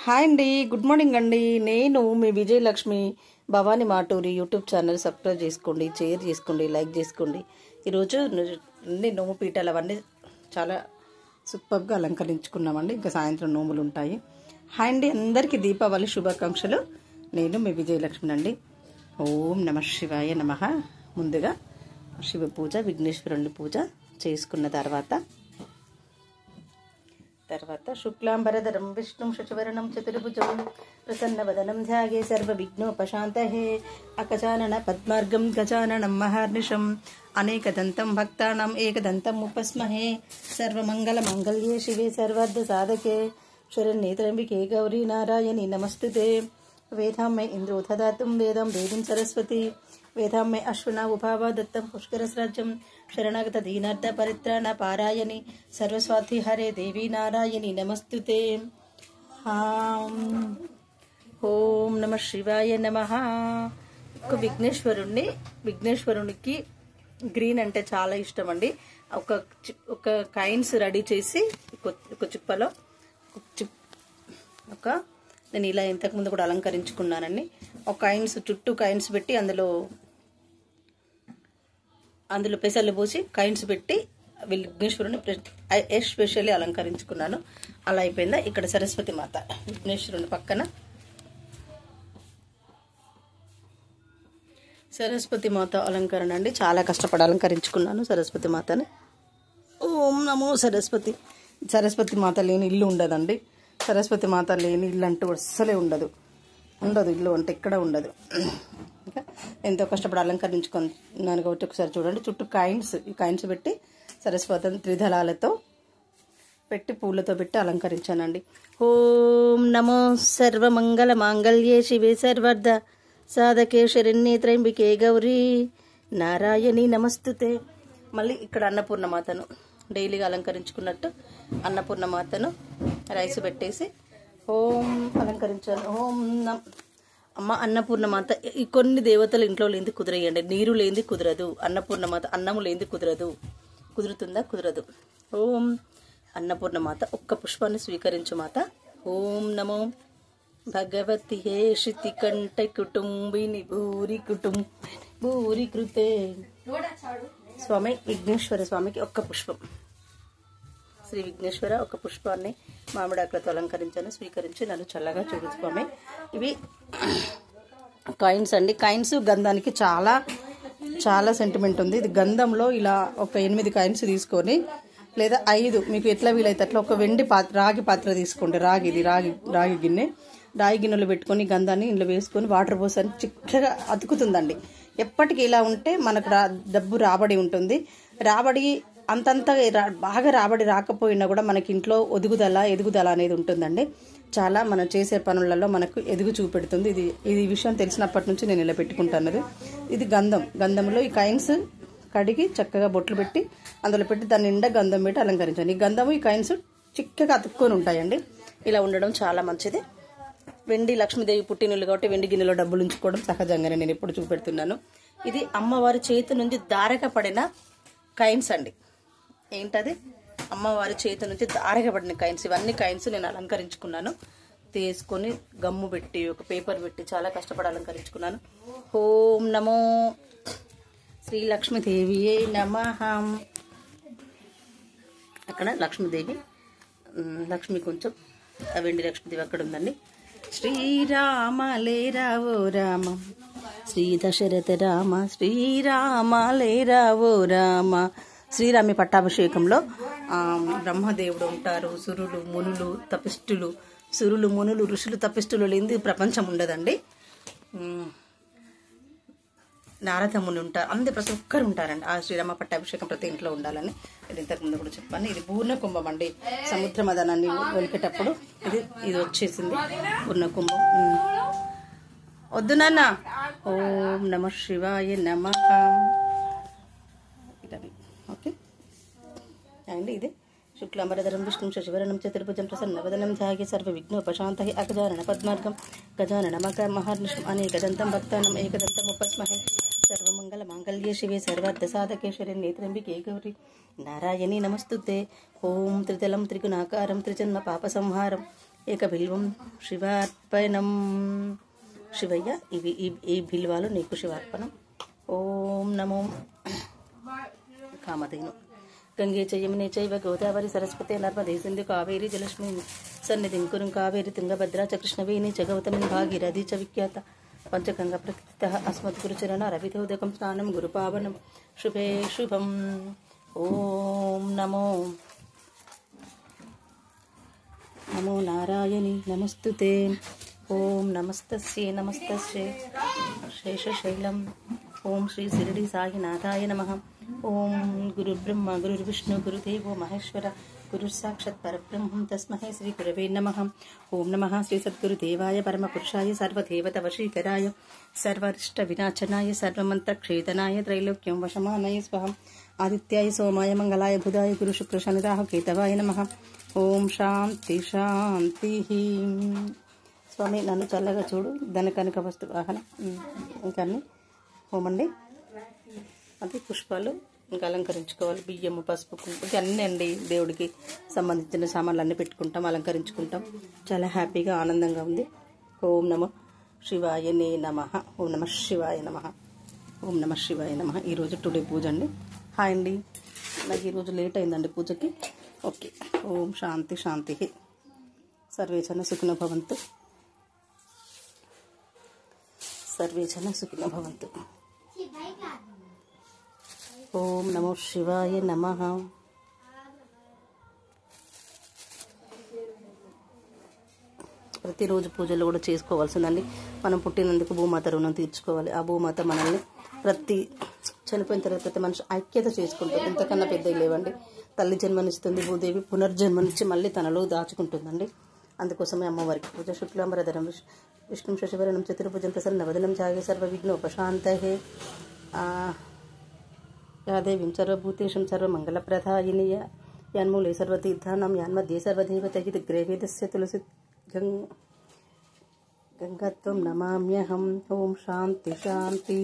Hi అండి, good morning అండి. నేను మీ Vijayalakshmi. Bhavani Maturi YouTube channel subscribe చేసుకోండి, షేర్ చేసుకోండి, లైక్ చేసుకోండి. ఈరోజు అన్ని నోము పీఠాలు అవన్నీ చాలా సూపర్గా అలంకరించుకున్నామండి. ఇంకా సాయంత్రం నోములు ఉంటాయి. హాయ్ అండి, అందరికీ దీపావళి శుభాకాంక్షలు. నేను మీ విజయలక్ష్మి అండి. ఓం నమ శివాయ నమః. ముందుగా శివ పూజ, విఘ్నేశ్వరుని పూజ చేసుకున్న తర్వాత శుక్లాంబరధరం విష్ణుం శశివర్ణం చతుర్భుజం ప్రసన్నవదనం ధ్యాయే సర్వవిఘ్నోపశాంతయే. అగజానన పద్మార్గం గజాననం మహార్నిశం అనేకదంతం భక్తానాం ఏకదంతం ఉపస్మహే. సర్వమంగళమాంగళ్యే శివే సర్వార్థ సాధకే శరణ్యే త్ర్యంబకే గౌరీ నారాయణి నమస్తుతే. వేదాం మే ఇంద్రో దదాతుం వేదం వేదిం సరస్వతి. వేదాం మే అశ్వినా ఉభావ దత్తం పుష్కరస్రాజ్యం. శరణాగత దీనార్థ పరిత్రాణ పారాయణి సర్వస్వాతి హరే దేవి నారాయణి నమస్తుతే. ఓం నమ శివాయ నమః. విఘ్నేశ్వరునికి గ్రీన్ అంటే చాలా ఇష్టం అండి. ఒక కైన్స్ రెడీ చేసి ఒక చిప్పలో నేను ఇలా ఇంతకుముందు కూడా అలంకరించుకున్నానండి. ఒక కైన్స్ చుట్టూ కైన్స్ పెట్టి అందులో పెసలు పోసి కైన్స్ పెట్టి విఘ్నేశ్వరుని ఎస్పెషల్లీ అలంకరించుకున్నాను. అలా అయిపోయిందా. ఇక్కడ సరస్వతి మాత విఘ్నేశ్వరుని పక్కన సరస్వతి మాత అలంకరణ అండి. చాలా కష్టపడి అలంకరించుకున్నాను సరస్వతి మాతని. ఓం నమో సరస్వతి. సరస్వతి మాత లేని ఇల్లు ఉండదండి. సరస్వతి మాత లేని ఇల్లు అంటూ అస్సలే ఉండదు. ఇల్లు అంటే ఎక్కడ ఉండదు. ఇంకా ఎంతో కష్టపడి అలంకరించుకున్నాను కాబట్టి ఒకసారి చూడండి. చుట్టూ ఈ కైన్స్ పెట్టి సరస్వతిని త్రిదళాలతో పెట్టి పూలతో పెట్టి అలంకరించానండి. ఓం నమో సర్వమంగళ మాంగళ్యే శివే సర్వార్థ సాధకే శరణ్యే త్ర్యంబకే గౌరీ నారాయణి నమస్తుతే. మళ్ళీ ఇక్కడ అన్నపూర్ణమాతను డైలీగా అలంకరించుకున్నట్టు అన్నపూర్ణమాతను రైస్ పెట్టేసి అలంకరించాను. అమ్మ అన్నపూర్ణమాత. ఈ కొన్ని దేవతలు ఇంట్లో లేనిది కుదిరేయండి. నీరు లేనిది కుదరదు. అన్నపూర్ణమాత అన్నము లేనిది కుదరదు. కుదురుతుందా? కుదరదు. ఓం అన్నపూర్ణమాత ఒక్క పుష్పాన్ని స్వీకరించు మాత. ఓం నమో భగవతి హే శితి కంఠ కుటుంబిని భూరి కృతే. స్వామి విఘ్నేశ్వర స్వామికి ఒక్క పుష్పం, శ్రీ విఘ్నేశ్వర ఒక పుష్పాన్ని మామిడాకులతో అలంకరించాను. స్వీకరించి నన్ను చల్లగా చూడు స్వామి. ఇవి కాయిన్స్ అండి. కాయిన్స్ గంధానికి చాలా చాలా సెంటిమెంట్ ఉంది. ఇది గంధంలో ఇలా ఒక 8 కాయిన్స్ తీసుకొని, లేదా 5 మీకు ఎట్లా వీలైతే అట్లా ఒక వెండి పాత్ర, రాగి పాత్ర తీసుకోండి. రాగి గిన్నెలో పెట్టుకొని గంధాన్ని ఇంట్లో వేసుకొని వాటర్ పోసని చిక్కగా అతుకుతుందండి. ఎప్పటికీ ఇలా ఉంటే మనకు డబ్బు రాబడి ఉంటుంది. రాబడి అంతంత బాగా రాబడి రాకపోయినా కూడా మనకి ఇంట్లో ఎదుగుదల అనేది ఉంటుందండి. చాలా మనం చేసే పనులలో మనకు ఎదుగు చూపెడుతుంది. ఇది విషయం తెలిసినప్పటి నుంచి నేను ఇలా పెట్టుకుంటున్నది. ఇది గంధంలో ఈ కాయిన్స్ కడిగి చక్కగా బొట్లు పెట్టి అందులో పెట్టి దాని నిండా గంధం పెట్టి అలంకరించాను. ఈ గంధము ఈ కాయిన్స్ చిక్కగా అతుక్కొని ఉంటాయండి. ఇలా ఉండడం చాలా మంచిది. వెండి లక్ష్మీదేవి పుట్టినళ్ళు కాబట్టి వెండి గిన్నెలో డబ్బులు ఉంచుకోవడం సహజంగానే నేను ఎప్పుడు చూపెడుతున్నాను. ఇది అమ్మవారి చేతి నుంచి దారగా పడిన కాయిన్స్ అండి. ఏంటది? అమ్మవారి చేతి నుంచి దారగా పడిన కాయిన్స్. ఇవన్నీ కాయిన్స్ నేను అలంకరించుకున్నాను. తీసుకొని గమ్ము పెట్టి ఒక పేపర్ పెట్టి చాలా కష్టపడి అలంకరించుకున్నాను. ఓం నమో శ్రీ లక్ష్మీదేవి నమః. అక్కడ లక్ష్మి కొంచెం వెండి లక్ష్మీదేవి అక్కడ ఉందండి. శ్రీరామ లేరావో రామ, శ్రీ దశరథ రామ, శ్రీరామ లేరావో రామ. శ్రీరామి పట్టాభిషేకంలో బ్రహ్మదేవుడు ఉంటారు. సురులు మునులు ఋషులు తపిష్టులు లేనిది ప్రపంచం ఉండదండి. నారదముని ఉంటారు. అందరు ప్రతి ఒక్కరు ఉంటారండి. ఆ శ్రీరామ పట్టాభిషేకం ప్రతి ఇంట్లో ఉండాలని నేను ఇంతకుముందు కూడా చెప్పాను. ఇది పూర్ణ కుంభం అండి. సముద్ర మదనాన్ని వెలికేటప్పుడు ఇది వచ్చేసింది పూర్ణ కుంభం. వద్దు నాన్న. ఓం నమ శివాయ నమః. ఓకే అండి. ఇది శుక్లాంబరధరం విష్ణుం శశివర్ణం చతుర్భుజం ప్రసన్నవదనం ధ్యాయే సర్వవిఘ్నోపశాంతయే. అగజానన పద్మార్గం గజానన మహార్నిశం అనేకదంతం భక్తానాం ఏకదంతం ఉపస్మహే. सर्वमङ्गलमाङ्गल्ये शिवे सर्वार्थसाधके शरण्ये त्र्यम्बिके गौरि नारायणी नमस्तुते। ओम त्रितलं त्रिगुणाकारं त्रिजन्म पापसंहारं ఏకబిల్వం శివార్పణం. శివయ్య ఇవి ఈ బిల్వాలు నీకు శివార్పణం. ఓం నమో కామధేను. గంగే చ యమునే చైవ గోదావరి సరస్వతి నర్మదే సింధు కావేరి జలస్మిన్ సన్నిధిం కురుం కావేరి తుంగభద్రా చ కృష్ణవేణి చ గౌతమి భాగీరథి చ విఖ్యాత పంచగంగ ప్రకృతితః అస్మద్గురుచరణ రవితోదకం స్నానం గురుపావనం శుభే శుభం. ఓం నమో నమో నారాయణి నమస్తుతే. ఓం నమస్తస్యే నమస్తస్యే శేషశైలం. ఓం శ్రీ శిరిడి సాయినాథాయ నమః. ఓం గురుర్బ్రహ్మ గురుర్విష్ణు గురుదేవో మహేశ్వర గురు సాక్షాత్ పరబ్రహ్మం తస్మై శ్రీ గురవే నమః. ఓం నమః శ్రీ సద్గురుదేవాయ పరమపురుషాయ సర్వదేవత వశీకరాయ సర్వరిష్ట వినాశనాయ సర్వమంత్రక్షేతనాయ త్రైలోక్యం వశమానయ స్వహం ఆదిత్యాయ సోమాయ మంగళాయ బుధాయ గురు శుక్ర శనిరాహు కేతవాయ నమః. ఓం శాంతి శాంతి. స్వామి నన్ను చల్లగా చూడు. ధనకనక వస్తు వాహన ఇంకా హోమండి. అది పుష్పాలు ఇంకా అలంకరించుకోవాలి. బియ్యము పసుపు కుంకుమ అన్నీ అండి. దేవుడికి సంబంధించిన సామాన్లు అన్నీ పెట్టుకుంటాం, అలంకరించుకుంటాం. చాలా హ్యాపీగా ఆనందంగా ఉంది. ఓం నమో శివాయ నే నమః. ఓం నమ శివాయ నమః. ఓం నమ శివాయ నమః. ఈరోజు టుడే పూజ అండి. హాయ్ అండి. నాకు ఈరోజు లేట్ అయిందండి పూజకి. ఓకే. ఓం శాంతి శాంతి. సర్వే జన సుఖినో భవంతు. సర్వే జన సుఖినో భవంతు. ఓం నమో శివాయ నమః. ప్రతిరోజు పూజలు కూడా చేసుకోవాల్సిందండి. మనం పుట్టినందుకు భూమాత రుణం తీర్చుకోవాలి. ఆ భూమాత మనల్ని చనిపోయిన తర్వాత మనిషి ఐక్యత చేసుకుంటుంది. ఇంతకన్నా పెద్దవి లేవండి. తల్లి జన్మనిస్తుంది, భూదేవి పునర్జన్మనిచ్చి మళ్ళీ తనలో దాచుకుంటుందండి. అందుకోసమే అమ్మవారికి పూజ. శుక్లాంబరధరం విష్ణు శశివరణం చతుర్భుజం ప్రసన్నవదనం ఛాయే సర్వ విఘ్నోపశాంతయే. యాదేవీం సర్వభూతేషం సర్వమంగళప్రదాయిని యాన్మూలే సర్వతీర్థానాం యాన్మధ్యే సర్వదేవతైః దిగ్గ్రేవేదస్య తులసి గంగత్వం నమామ్యహం. ఓం శాంతి శాంతి.